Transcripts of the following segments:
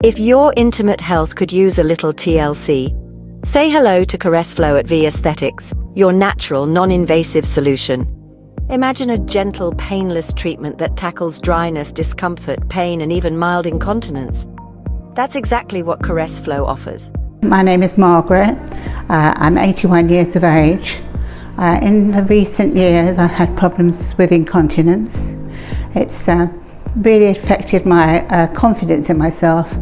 If your intimate health could use a little TLC, say hello to Caress Flow at Vie Aesthetics, your natural, non-invasive solution. Imagine a gentle, painless treatment that tackles dryness, discomfort, pain, and even mild incontinence. That's exactly what Caress Flow offers. My name is Margaret. I'm 81 years of age. In the recent years, I've had problems with incontinence. It's really affected my confidence in myself,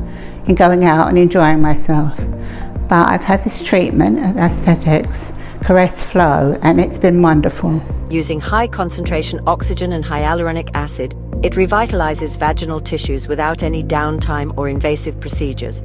in going out and enjoying myself. But I've had this treatment at Aesthetics, Caress Flow, and it's been wonderful. Using high concentration oxygen and hyaluronic acid, it revitalizes vaginal tissues without any downtime or invasive procedures.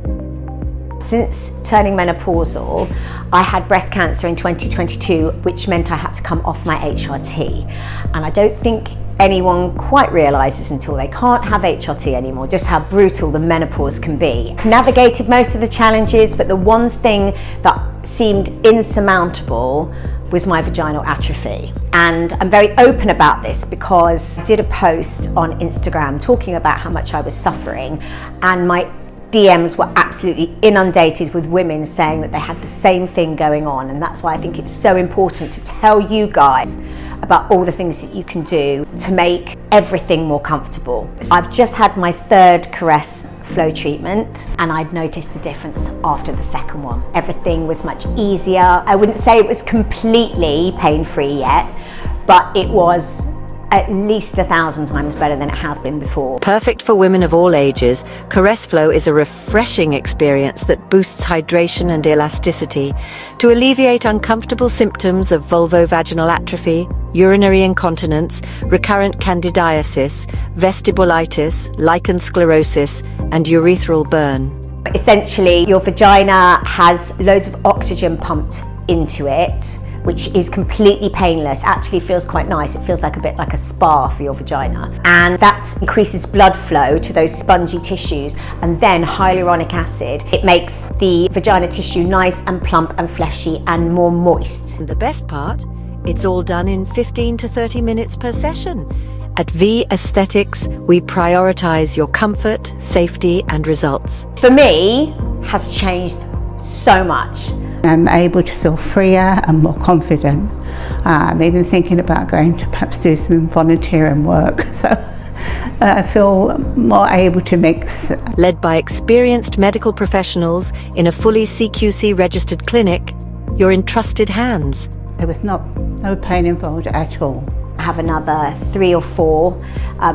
Since turning menopausal, I had breast cancer in 2022, which meant I had to come off my HRT. And I don't think anyone quite realises until they can't have HRT anymore just how brutal the menopause can be. Navigated most of the challenges, but the one thing that seemed insurmountable was my vaginal atrophy. And I'm very open about this because I did a post on Instagram talking about how much I was suffering, and my DMs were absolutely inundated with women saying that they had the same thing going on. And that's why I think it's so important to tell you guys about all the things that you can do to make everything more comfortable. I've just had my third Caress Flow treatment, and I'd noticed a difference after the second one. Everything was much easier. I wouldn't say it was completely pain-free yet, but it was at least 1,000 times better than it has been before. Perfect for women of all ages, Caress Flow is a refreshing experience that boosts hydration and elasticity to alleviate uncomfortable symptoms of vulvovaginal atrophy, urinary incontinence, recurrent candidiasis, vestibulitis, lichen sclerosis, and urethral burn. Essentially, your vagina has loads of oxygen pumped into it, which is completely painless. It actually feels quite nice. It feels like a bit like a spa for your vagina. And that increases blood flow to those spongy tissues. And then hyaluronic acid, it makes the vagina tissue nice and plump and fleshy and more moist. And the best part, it's all done in 15 to 30 minutes per session. At Vie Aesthetics, we prioritize your comfort, safety, and results. For me, has changed so much. I'm able to feel freer and more confident. I'm even thinking about going to perhaps do some volunteering work. So I feel more able to mix. Led by experienced medical professionals in a fully CQC registered clinic, you're in trusted hands. There was no pain involved at all. I have another 3 or 4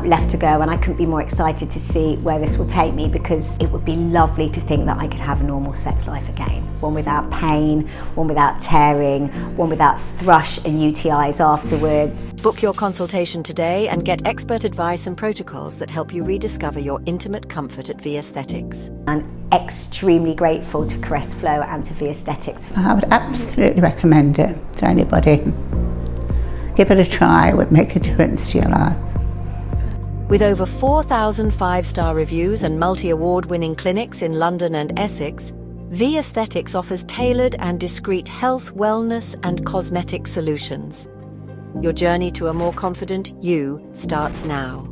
left to go, and I couldn't be more excited to see where this will take me, because it would be lovely to think that I could have a normal sex life again. One without pain, one without tearing, one without thrush and UTIs afterwards. Book your consultation today and get expert advice and protocols that help you rediscover your intimate comfort at Vie Aesthetics. I'm extremely grateful to Caress Flow and to Vie Aesthetics. I would absolutely recommend it to anybody. Give it a try, it would make a difference to your life. With over 4,000 5-star reviews and multi-award winning clinics in London and Essex, Vie Aesthetics offers tailored and discreet health, wellness, and cosmetic solutions. Your journey to a more confident you starts now.